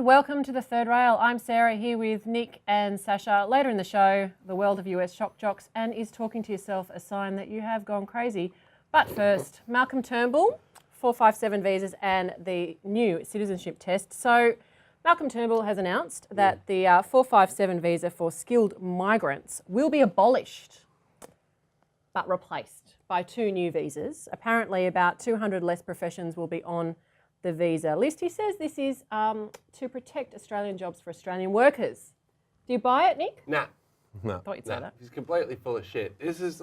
welcome to The Third Rail. I'm Sarah here with Nick and Sasha. Later in the show, the world of US shock jocks and is talking to yourself a sign that you have gone crazy. But first, Malcolm Turnbull, 457 visas and the new citizenship test. So Malcolm Turnbull has announced that the 457 visa for skilled migrants will be abolished but replaced by two new visas. Apparently about 200 less professions will be on the visa list. He says this is to protect Australian jobs for Australian workers. Do you buy it, Nick? Nah. No. Thought you'd say that. He's completely full of shit. This is,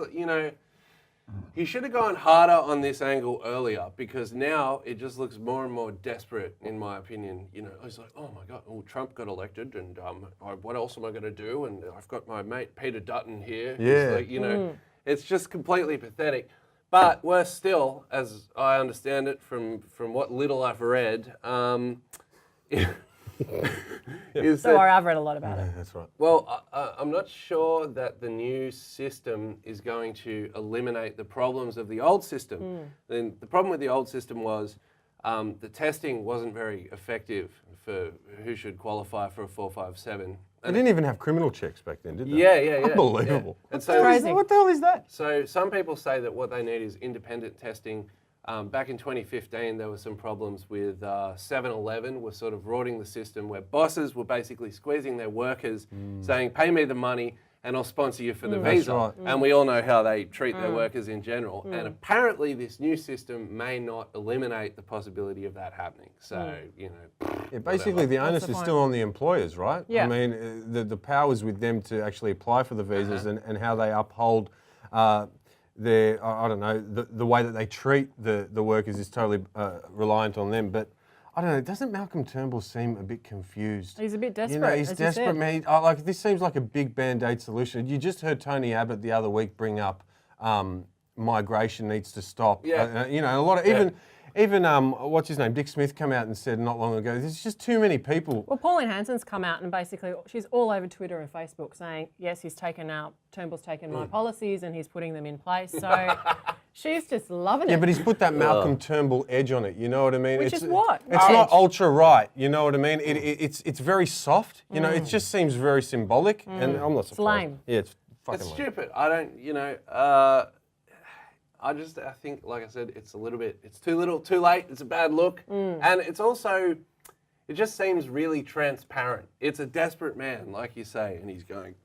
he should have gone harder on this angle earlier because now it just looks more and more desperate, in my opinion. It's like, oh my God, Trump got elected and what else am I going to do? And I've got my mate Peter Dutton here. Yeah. It's like, it's just completely pathetic. But worse still, as I understand it from what little I've read, is Don't worry, I've read a lot about it. That's right. well, I'm not sure that the new system is going to eliminate the problems of the old system. Then the problem with the old system was the testing wasn't very effective for who should qualify for a 457. They didn't even have criminal checks back then, did they? Yeah. Unbelievable. Yeah. And What the hell is that? What the hell is that? So some people say that what they need is independent testing. Back in 2015, there were some problems with 7-Eleven was sort of rorting the system where bosses were basically squeezing their workers, saying, pay me the money and I'll sponsor you for the visa. right. And we all know how they treat their workers in general. And apparently this new system may not eliminate the possibility of that happening. So, Yeah, basically, the onus is still on the employers, right? Yeah. I mean, the power's with them to actually apply for the visas and how they uphold their, I don't know, the way that they treat the workers is totally reliant on them. But I don't know, doesn't Malcolm Turnbull seem a bit confused? He's a bit desperate, He's as you desperate, said. man. This seems like a big Band-Aid solution. You just heard Tony Abbott the other week bring up migration needs to stop. Yeah. A lot of, even what's his name, Dick Smith come out and said not long ago, there's just too many people. Well, Pauline Hanson's come out and basically, she's all over Twitter and Facebook saying, yes, Turnbull's taken my policies and he's putting them in place. So she's just loving it. Yeah, but he's put that Malcolm Turnbull edge on it, you know what I mean? Which is what? It's Edge. not ultra right, you know what I mean? It's very soft, it just seems very symbolic and I'm not surprised. It's lame. Yeah, it's fucking It's lame. stupid. I don't, I think, like I said, it's too little, too late. It's a bad look. And it's also, it just seems really transparent. It's a desperate man, like you say, and he's going,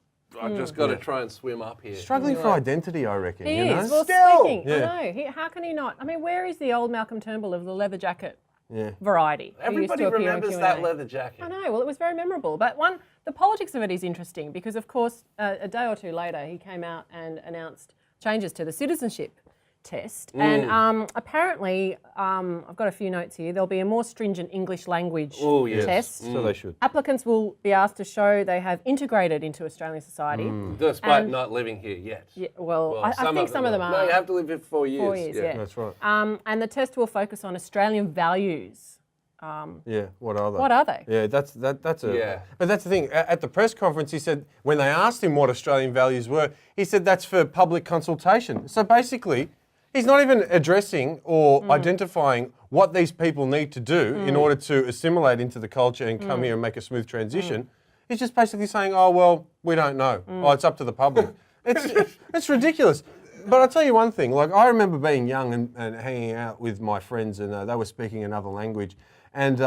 I've just got to try and swim up here. Struggling for identity, I reckon, He you know? is. Well, Still. speaking, Yeah. I know. How can he not? I mean, where is the old Malcolm Turnbull of the leather jacket Yeah. variety? who used Everybody to appear in remembers Q&A? that leather jacket. I know. Well, it was very memorable. But the politics of it is interesting because, of course, a day or two later, he came out and announced changes to the citizenship test. And apparently, I've got a few notes here, there'll be a more stringent English language test. So they should. Applicants will be asked to show they have integrated into Australian society. Despite And- not living here yet. Yeah, well, I think some of them are. No, you have to live here for 4 years. 4 years, yeah. That's right. And the test will focus on Australian values. Yeah, what are they? What are they? Yeah, that's a. Yeah. But that's the thing. At the press conference, he said when they asked him what Australian values were, he said that's for public consultation. So basically, he's not even addressing or identifying what these people need to do in order to assimilate into the culture and come here and make a smooth transition. He's just basically saying, "Oh well, we don't know. Oh, it's up to the public." It's ridiculous. But I'll tell you one thing. Like I remember being young and hanging out with my friends, and they were speaking another language, and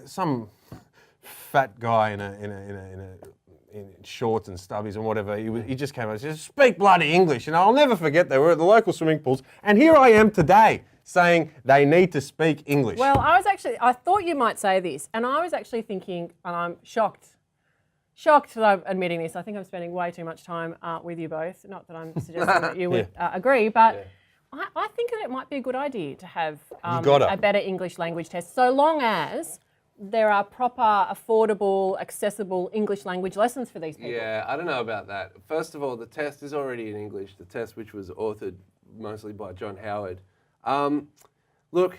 some fat guy in shorts and stubbies and whatever, he just came out and said, speak bloody English. And I'll never forget, they were at the local swimming pools, and here I am today saying they need to speak English. Well, I thought you might say this, and I was actually thinking, and I'm shocked that I'm admitting this. I think I'm spending way too much time with you both. Not that I'm suggesting that you would agree, but I think that it might be a good idea to have a better English language test, so long as there are proper, affordable, accessible English language lessons for these people. Yeah, I don't know about that. First of all, the test is already in English, the test which was authored mostly by John Howard. Look,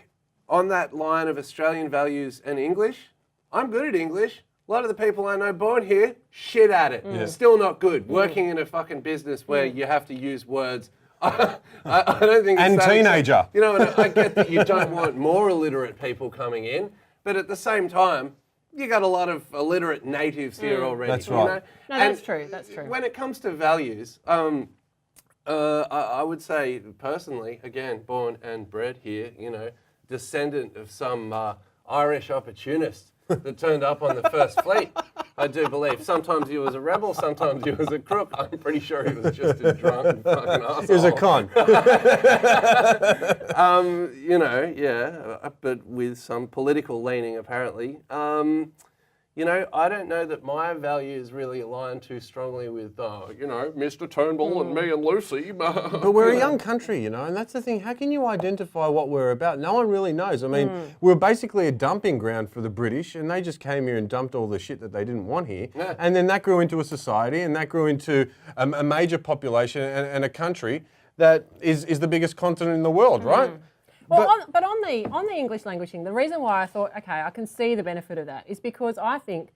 on that line of Australian values and English, I'm good at English. A lot of the people I know born here, shit at it. Still not good. Working in a fucking business where you have to use words. I don't think it's And that teenager. You know, and I get that you don't want more illiterate people coming in, but at the same time, you got a lot of illiterate natives here already. That's you right. know? No, And that's true. That's true. When it comes to values, I would say personally, again, born and bred here, you know, descendant of some Irish opportunist that turned up on the First Fleet, I do believe. Sometimes he was a rebel, sometimes he was a crook. I'm pretty sure he was just a drunk fucking asshole. He was a con. You know, yeah, but with some political leaning apparently. You know, I don't know that my values really align too strongly with, you know, Mr. Turnbull and me and Lucy. But we're a young country, you know, and that's the thing. How can you identify what we're about? No one really knows. I mean, we're basically a dumping ground for the British, and they just came here and dumped all the shit that they didn't want here. Yeah. And then that grew into a society, and that grew into a major population and a country that is the biggest continent in the world, right? Well, on the English language thing, the reason why I thought, okay, I can see the benefit of that is because I think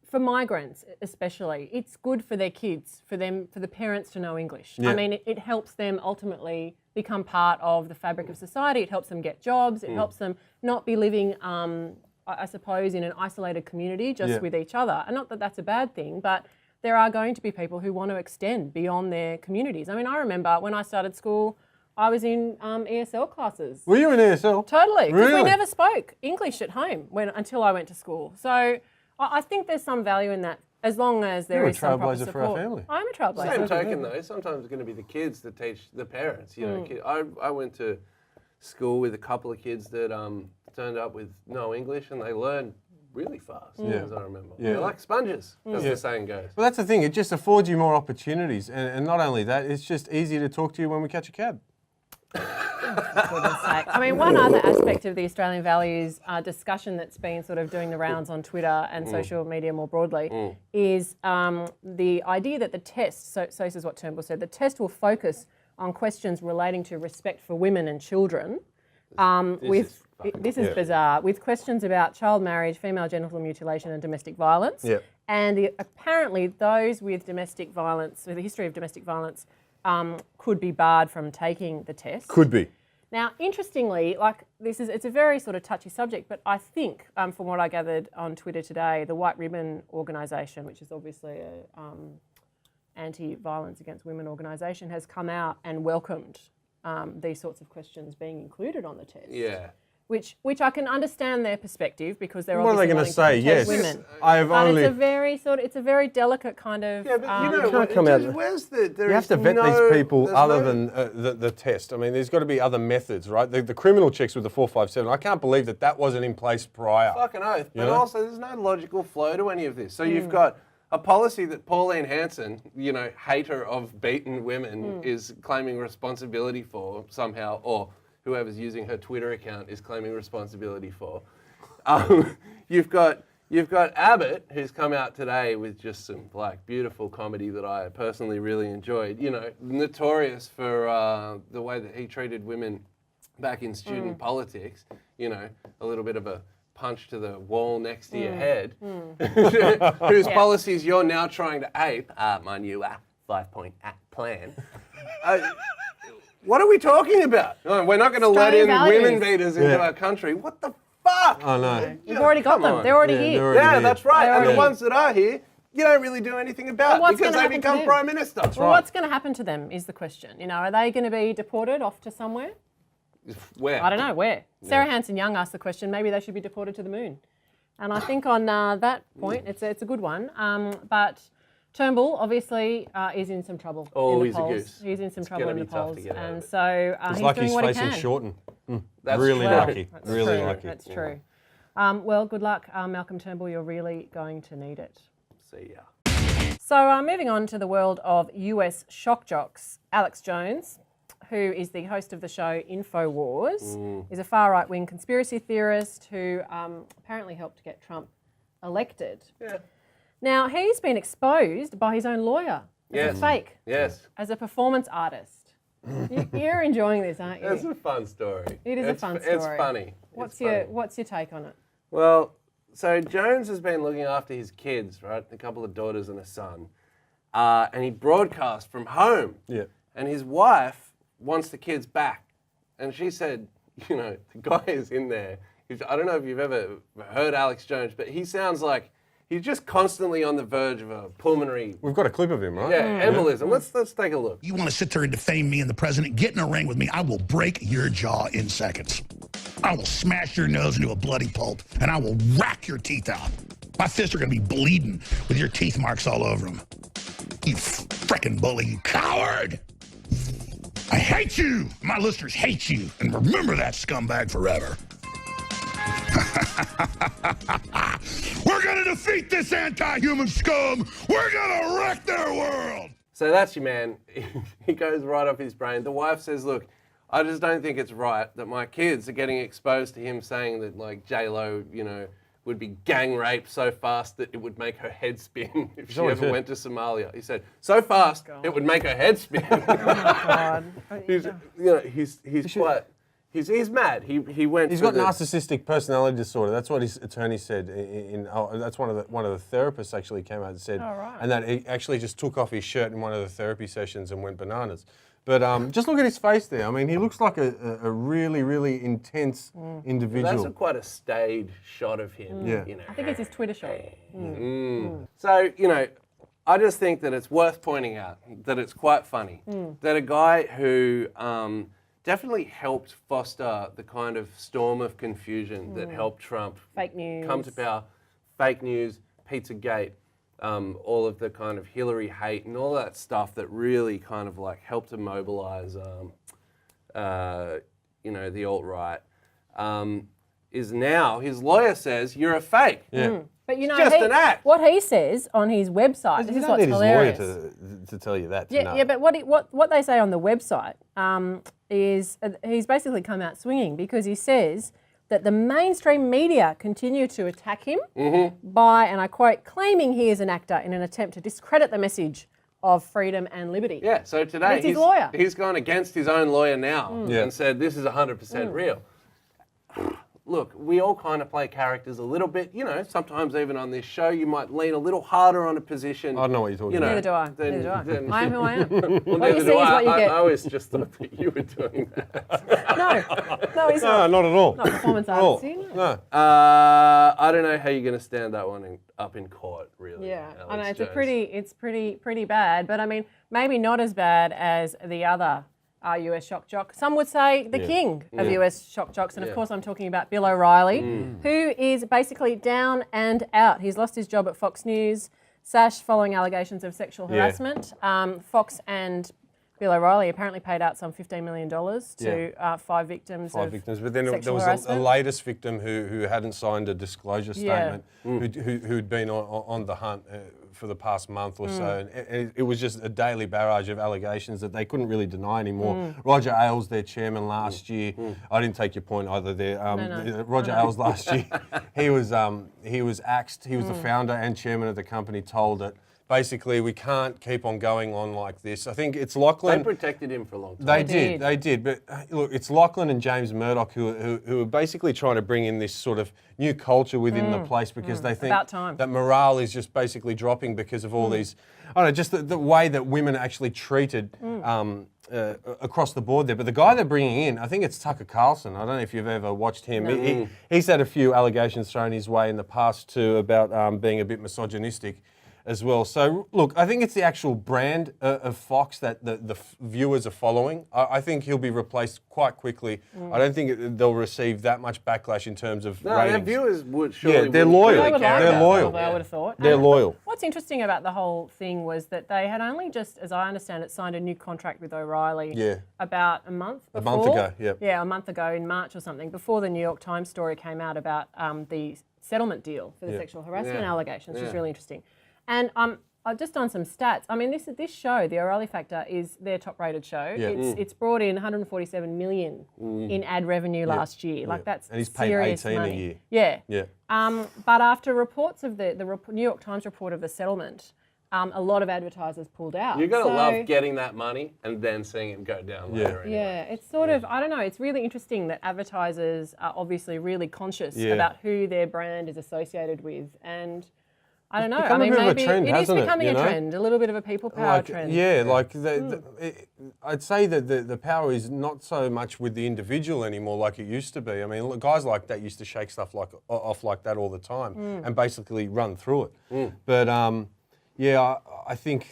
for migrants especially, it's good for their kids, for the parents to know English. Yeah. I mean, it helps them ultimately become part of the fabric of society. It helps them get jobs. It helps them not be living, I suppose, in an isolated community just with each other. And not that that's a bad thing, but there are going to be people who want to extend beyond their communities. I mean, I remember when I started school, I was in ESL classes. Were you in ESL? Totally, because Really? we never spoke English at home until I went to school. So I think there's some value in that, as long as there You're a is some proper trailblazer support. for our family. I'm a trailblazer. Same token though, sometimes it's going to be the kids that teach the parents. You know, I went to school with a couple of kids that turned up with no English and they learned really fast, as I remember. Yeah. They're like sponges, as the saying goes. Well, that's the thing. It just affords you more opportunities. And not only that, it's just easier to talk to you when we catch a cab. Goodness sake. I mean, one other aspect of the Australian values discussion that's been sort of doing the rounds on Twitter and social media more broadly is the idea that the test, so this is what Turnbull said, the test will focus on questions relating to respect for women and children. This is bizarre, with questions about child marriage, female genital mutilation and domestic violence. Yep. And apparently those with domestic violence, with a history of domestic violence, could be barred from taking the test. Could be. Now, interestingly, it's a very sort of touchy subject, but I think, from what I gathered on Twitter today, the White Ribbon organisation, which is obviously a anti-violence against women organisation, has come out and welcomed these sorts of questions being included on the test. Yeah. Which I can understand their perspective because they're What are they obviously going to wanting say? to Yes. protect women. I have But only. it's a very delicate kind of. Yeah, but you know can't what? come out- Where's the? There You have is to vet no- these people there's other no- than the test. I mean, there's got to be other methods, right? The criminal checks with the 457. I can't believe that wasn't in place prior. Fucking oath. But know? also, there's no logical flow to any of this. So you've got a policy that Pauline Hanson, you know, hater of beaten women, is claiming responsibility for somehow, or whoever's using her Twitter account is claiming responsibility for. You've got Abbott, who's come out today with just some beautiful comedy that I personally really enjoyed. You know, notorious for the way that he treated women back in student politics. You know, a little bit of a punch to the wall next to your head, whose policies you're now trying to ape. My new 5-point plan. What are we talking about? No, we're not going to let in Australian women values. beaters into our country. What the fuck? I know. You've already got Come them. on. They're already Yeah, here. they're already Yeah, here. that's right. And the Yeah. ones that are here, you don't really do anything about what's because gonna they happen to become them? prime minister. Well, what's going to happen to them is the question. You know, are they going to be deported off to somewhere? Where? I don't know where. Sarah Hanson Young asked the question. Maybe they should be deported to the moon. And I think on that point, it's a good one. But Turnbull obviously is in some trouble. Oh, in the he's a polls. goose. He's in some It's trouble gonna in the be tough polls, to get out of and it. so It's he's like doing he's what he facing can. Shorten. That's Really true. lucky. That's Really true. lucky. That's true. Well, good luck, Malcolm Turnbull. You're really going to need it. See ya. So moving on to the world of US shock jocks, Alex Jones, who is the host of the show InfoWars, is a far-right wing conspiracy theorist who apparently helped get Trump elected. Yeah. Now, he's been exposed by his own lawyer as Yes. a fake, Yes. as a performance artist. You're enjoying this, aren't you? It's a fun story. It is a fun story. It's funny. What's It's your take on it? Well, so Jones has been looking after his kids, right? A couple of daughters and a son. And he broadcast from home. Yeah. And his wife wants the kids back. And she said, you know, the guy is in there I don't know if you've ever heard Alex Jones, but he sounds like he's just constantly on the verge of a pulmonary We've got a clip of him, right? embolism. Let's take a look. You want to sit there and defame me and the president? Get in a ring with me. I will break your jaw in seconds. I will smash your nose into a bloody pulp, and I will rack your teeth out. My fists are going to be bleeding with your teeth marks all over them. You frickin' bully, you coward! I hate you! My listeners hate you, and remember that scumbag forever. We're going to defeat this anti-human scum! We're going to wreck their world! So that's your man. He goes right off his brain. The wife says, look, I just don't think it's right that my kids are getting exposed to him saying that, like, J-Lo, you know, would be gang raped so fast that it would make her head spin if she ever went to Somalia. He said, so fast it would make her head spin. God. He's mad. He went. He's got narcissistic personality disorder. That's what his attorney said. That's one of the therapists actually came out and said, and that he actually just took off his shirt in one of the therapy sessions and went bananas. But just look at his face there. I mean, he looks like a really, really intense individual. That's quite a staid shot of him. Yeah. You know. I think it's his Twitter shot. So, you know, I just think that it's worth pointing out that it's quite funny that a guy who definitely helped foster the kind of storm of confusion that helped Trump Fake news. come to power, fake news, Pizzagate, all of the kind of Hillary hate and all that stuff that really kind of like helped to mobilize, you know, the alt-right, is now, his lawyer says, you're a fake. Yeah. But you know, just an act. what he says on his website, this You is don't what's need his hilarious. lawyer to tell you that. Yeah, but what they say on the website is he's basically come out swinging because he says that the mainstream media continue to attack him by, and I quote, claiming he is an actor in an attempt to discredit the message of freedom and liberty. Yeah, so today it's his lawyer. he's gone against his own lawyer now Yeah. and said this is 100% real. Look, we all kind of play characters a little bit. You know, sometimes even on this show, you might lean a little harder on a position. I don't know what you're talking you know, about. Neither do I. than- Neither do I. I am who I am. Well, What you neither see do is what you get. I always just thought that you were doing that. No, he's No, not. not at all. Not performance At all. artist. No. I don't know how you're going to stand that one up in court, really. Yeah, Alex I know it's Jones. pretty bad, but I mean maybe not as bad as the other US shock jock. Some would say the king of US shock jocks, and of course I'm talking about Bill O'Reilly, who is basically down and out. He's lost his job at Fox News, Sash, following allegations of sexual harassment. Fox and Bill O'Reilly apparently paid out some $15 million to 5 victims. But then there sexual was a harassment. latest victim who hadn't signed a disclosure statement, who'd been on the hunt for the past month or so, and it was just a daily barrage of allegations that they couldn't really deny anymore. Roger Ailes, their chairman last year, I didn't take your point either there. Roger Ailes last year, he was axed. He was the founder and chairman of the company, told that basically we can't keep on going on like this. I think it's Lachlan. They protected him for a long time. They did. But look, it's Lachlan and James Murdoch who are basically trying to bring in this sort of new culture within the place because they think About time. that morale is just basically dropping because of all these, I don't know, just the way that women are actually treated across the board there. But the guy they're bringing in, I think it's Tucker Carlson. I don't know if you've ever watched him. He's had a few allegations thrown his way in the past too about being a bit misogynistic as well. So look, I think it's the actual brand of Fox that the viewers are following. I think he'll be replaced quite quickly. I don't think they'll receive that much backlash in terms of ratings. Their viewers would surely. Yeah, they're wouldn't loyal. really They would care like They're that, about loyal. probably, I would have thought. They're loyal. What's interesting about the whole thing was that they had only just, as I understand it, signed a new contract with O'Reilly about a month before. A month ago, yep. Yeah, a month ago in March or something, before the New York Times story came out about the settlement deal for the sexual harassment allegations, which is really interesting. And I've just done some stats. I mean, this show, The O'Reilly Factor, is their top-rated show. Yeah. It's brought in 147 million in ad revenue last year. Like that's And he's paid serious 18 a money. year. Yeah. Yeah. But after reports of the New York Times report of the settlement, a lot of advertisers pulled out. You're going to So- love getting that money and then seeing it go down later. Anyway. Yeah, it's sort of, I don't know, it's really interesting that advertisers are obviously really conscious Yeah. about who their brand is associated with. And I don't know. become I mean, a bit of a maybe trend, it is hasn't it, becoming you a know? trend, a little bit of a people power trend. Yeah, like I'd say that the power is not so much with the individual anymore like it used to be. I mean, guys like that used to shake stuff off like that all the time and basically run through it. But yeah, I think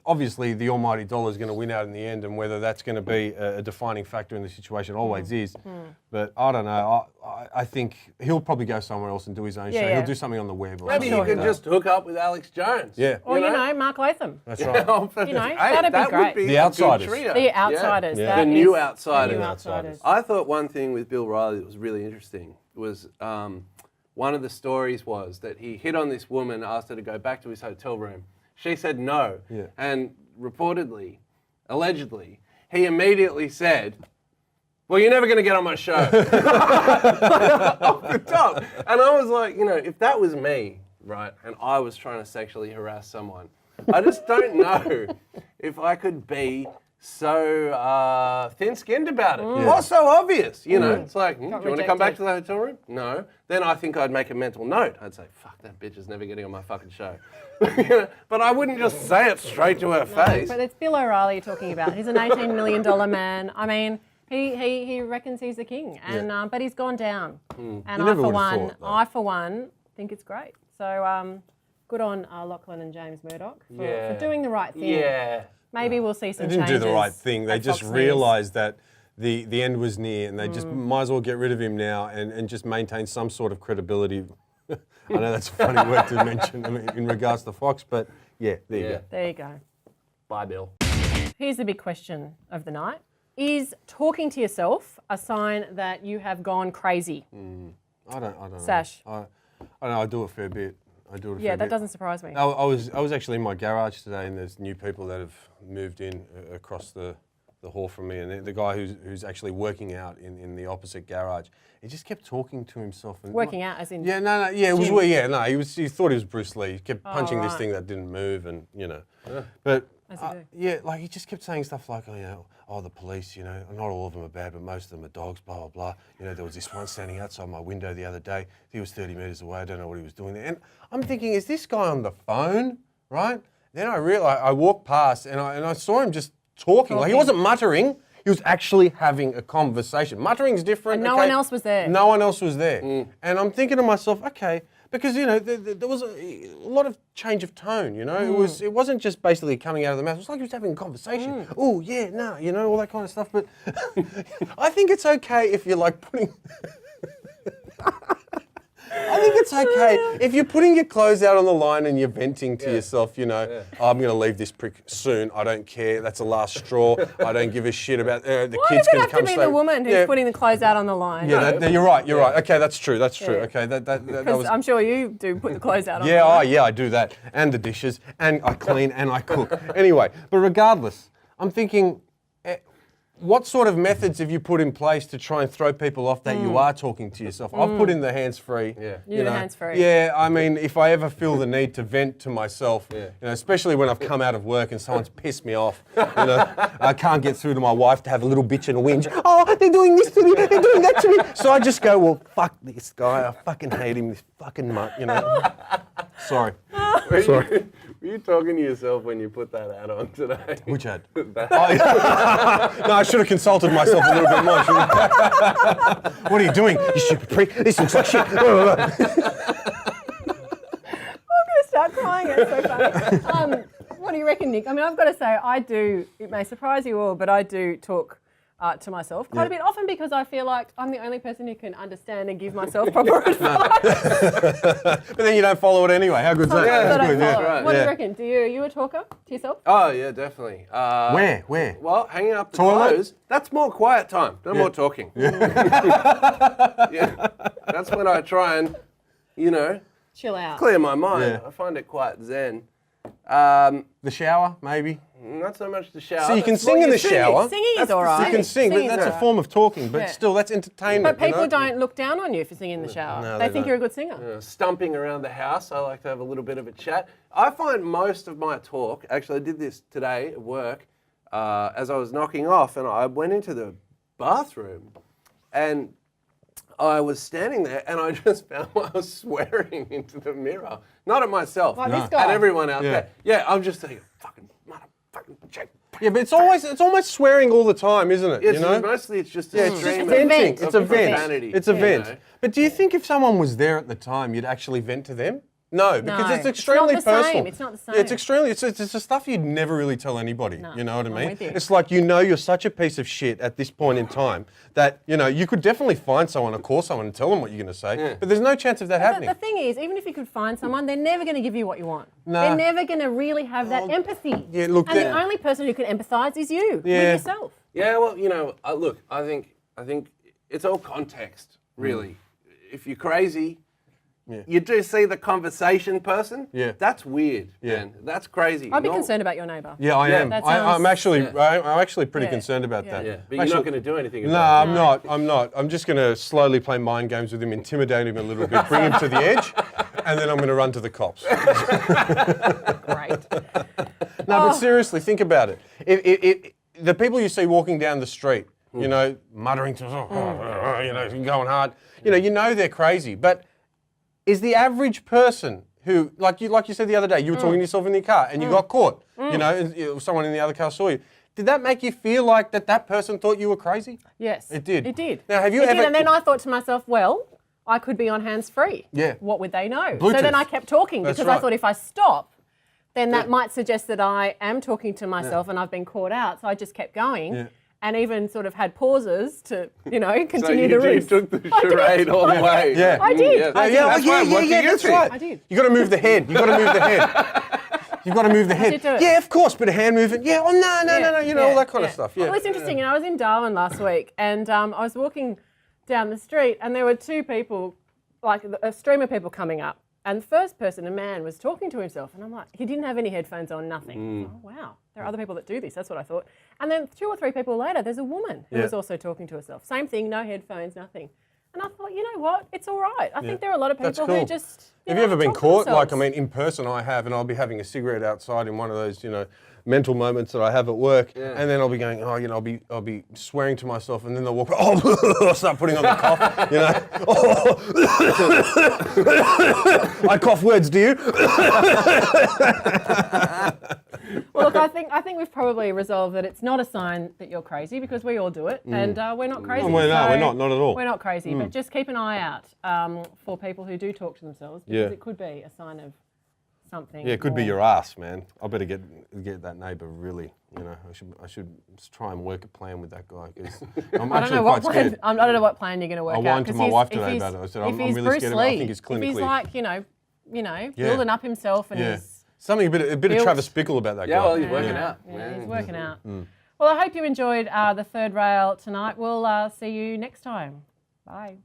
obviously the almighty dollar is going to win out in the end, and whether that's going to be a defining factor in the situation always is. But I don't know. I think he'll probably go somewhere else and do his own show. yeah. He'll do something on the web. Or Maybe something you could like that. just hook up with Alex Jones. Yeah. Or, you know, Mark Latham. That's right. You know, that'd be that great. Would be The a good Outsiders. trio. The Outsiders. Yeah. that The new is- Outsiders. The new Outsiders. I thought one thing with Bill Riley that was really interesting was one of the stories was that he hit on this woman, asked her to go back to his hotel room. She said no. Yeah. And reportedly, allegedly, he immediately said, well, you're never going to get on my show. Off the top. And I was like, you know, if that was me, right, and I was trying to sexually harass someone, I just don't know if I could be so thin-skinned about it. Or so obvious, you know. It's like, do you want to come back to the hotel room? No. Then I think I'd make a mental note. I'd say, fuck, that bitch is never getting on my fucking show. You know? But I wouldn't just say it straight to her face. But it's Bill O'Reilly you're talking about. He's an $18 million man. I mean, he reckons he's the king, and but he's gone down. And You never would've thought, though. I for one think it's great. So good on Lachlan and James Murdoch for doing the right thing. Yeah. Maybe we'll see some They didn't changes. do the right thing. They at just Fox News. realised that the end was near, and they just might as well get rid of him now and just maintain some sort of credibility. I know that's a funny word to mention in regards to Fox, but yeah, there you go. There you go. Bye, Bill. Here's the big question of the night. Is talking to yourself a sign that you have gone crazy? I don't know. Sash. I don't know. I do it a fair bit. Yeah, that doesn't surprise me. I was actually in my garage today, and there's new people that have moved in across the hall from me, and the guy who's actually working out in the opposite garage, he just kept talking to himself. And Working out as in... Yeah, no, yeah, it was Gym. he thought he was Bruce Lee. He kept punching this right. thing that didn't move, and you know, but As you do. yeah, like he just kept saying stuff like, oh, the police, you know, not all of them are bad, but most of them are dogs, blah blah blah. You know, there was this one standing outside my window the other day. He was 30 metres away. I don't know what he was doing there, and I'm thinking, is this guy on the phone, right? Then I realised I walked past and I saw him just talking. Like he wasn't muttering. He was actually having a conversation. Muttering's different. And no one else was there. No one else was there. And I'm thinking to myself, okay, because you know there was a lot of change of tone. You know, it wasn't just basically coming out of the mouth. It was like he was having a conversation. Oh yeah, no, you know, all that kind of stuff. But I think it's okay if you're like putting. I think it's okay if you're putting your clothes out on the line and you're venting to yourself, you know, oh, I'm going to leave this prick soon. I don't care. That's the last straw. I don't give a shit about the Why kids does it can have come to be stay. the woman who's Yeah. putting the clothes out on the line? Yeah, you're right. You're right. Okay, that's true. That's true. Yeah. Okay, that Because was. I'm sure you do put the clothes out on Yeah, the oh line. yeah, I do that, and the dishes, and I clean, and I cook. Anyway, but regardless, I'm thinking, what sort of methods have you put in place to try and throw people off that you are talking to yourself? I've put in the hands-free. Yeah. You do the hands-free. Yeah, I mean, if I ever feel the need to vent to myself, you know, especially when I've come out of work and someone's pissed me off, you know, I can't get through to my wife to have a little bitch and a whinge. Oh, they're doing this to me, they're doing that to me. So I just go, well, fuck this guy. I fucking hate him, this fucking mutt, you know. Sorry. Sorry. Were you talking to yourself when you put that ad on today? Which ad? That- Oh, yeah. No, I should have consulted myself a little bit more. shouldn't I? What are you doing, you stupid prick? This looks like shit. I'm going to start crying. It's so funny. What do you reckon, Nick? I mean, I've got to say, I do, it may surprise you all, but I do talk to myself quite a bit, often because I feel like I'm the only person who can understand and give myself proper advice. But then you don't follow it anyway. How good's that? Sometimes I That's don't good, follow. right. What do you Yeah. reckon? Are you a talker to yourself? Oh, yeah, definitely. Where? Well, hanging up the Toilet? clothes, that's more quiet time, no more talking. Yeah. That's when I try and, you know, Chill out. clear my mind. Yeah. I find it quite zen. The shower, maybe. Not so much the shower. So you can that's what sing in you're the shower. Singing is all right. You can sing, but Singing's that's all a right. form of talking. But Yeah. still, that's entertainment. But people you know? don't look down on you for singing in the shower. No, they they think don't. you're a good singer. Stumping around the house. I like to have a little bit of a chat. I find most of my talk, actually I did this today at work, as I was knocking off, and I went into the bathroom and I was standing there and I just found I was swearing into the mirror. Not at myself, Like this guy? at everyone out Yeah. there. Yeah, I'm just thinking, fucking motherfucking check. Yeah, but it's almost swearing all the time, isn't it? It's you know? mostly it's just a Yeah, it's stream just of- venting. vent. It's a of vent. profanity, It's a you vent. know. But do you think if someone was there at the time, you'd actually vent to them? No, because No, it's it's extremely not the same. personal. It's not the Yeah, it's same. extremely. It's the stuff you'd never really tell anybody. No, you know what I I'm mean? with you. It's like you're such a piece of shit at this point in time that you could definitely find someone or call someone and tell them what you're going to say. Yeah. But there's no chance of that happening. The thing is, even if you could find someone, they're never going to give you what you want. Nah. They're never going to really have that empathy. yeah, look, and the they're- only person who can empathise is you Yeah. with yourself. Yeah, well, look, I think it's all context, really. If you're crazy, you do see the conversation person. Yeah. That's weird, Yeah. man. That's crazy. I'd be No- concerned about your neighbour. Yeah, I Yeah, am. that I'm sounds- actually, Yeah. I'm actually pretty Yeah. concerned about Yeah. that. Yeah, but Actually- you're not going to do anything No, about it. I'm not. I'm not. I'm just going to slowly play mind games with him, intimidate him a little bit, bring him to the edge, and then I'm going to run to the cops. Great. No, but seriously, think about it. If the people you see walking down the street, muttering to, going hard, you know they're crazy. But is the average person who, like you said the other day, you were talking to yourself in your car and you got caught, someone in the other car saw you. Did that make you feel like that person thought you were crazy? Yes. It did. It did. Now, have you It ever- did, and then I thought to myself, well, I could be on hands-free. Yeah. What would they know? Bluetooth. So then I kept talking That's because I right. thought if I stop, then that might suggest that I am talking to myself and I've been caught out. So I just kept going. Yeah. And even sort of had pauses to, So continue you the roost. took the I did. charade all the way. Yeah. I did. Yeah, I that's did. right. What do you that's think? right. I did. You got to move the head. You got to move the head. You've got to move the head. did do it. Yeah, of course, but a hand movement. Yeah, oh no, all that kind of stuff. Yeah. Well, it's interesting. I was in Darwin last week, and I was walking down the street, and there were two people, like a stream of people coming up. And the first person, a man, was talking to himself, and I'm like, he didn't have any headphones on, nothing. Oh, wow, there are other people that do this. That's what I thought. And then 2 or 3 people later, there's a woman who Yeah. was also talking to herself. Same thing, no headphones, nothing. And I thought, you know what? It's all right. I think there are a lot of That's people cool. who just. Have you ever been talk to caught? Like, I themselves. mean, in person I have, and I'll be having a cigarette outside in one of those, mental moments that I have at work, and then I'll be going, I'll be swearing to myself, and then they'll walk, I'll start putting on the cough, I cough words, do you? Well, look, I think we've probably resolved that it's not a sign that you're crazy because we all do it, and we're not crazy. Well, no, so we're not at all. We're not crazy, but just keep an eye out for people who do talk to themselves because Yeah. it could be a sign of something. Yeah, it could be more- your ass, man. I better get that neighbour really. I should try and work a plan with that guy because I'm I don't actually know what quite plan. scared. I don't know what plan you're going to work I out. whined to 'cause my he's- wife if today he's- about it. I said, if I'm he's really Bruce scared of him. I Lee, think he's if he's clinically- like Yeah. building up himself and Yeah, he's something a bit of built. Travis Bickle about that Yeah, guy. well, he's working out. Yeah, he's working out. Well, I hope you enjoyed the third rail tonight. We'll see you next time. Bye.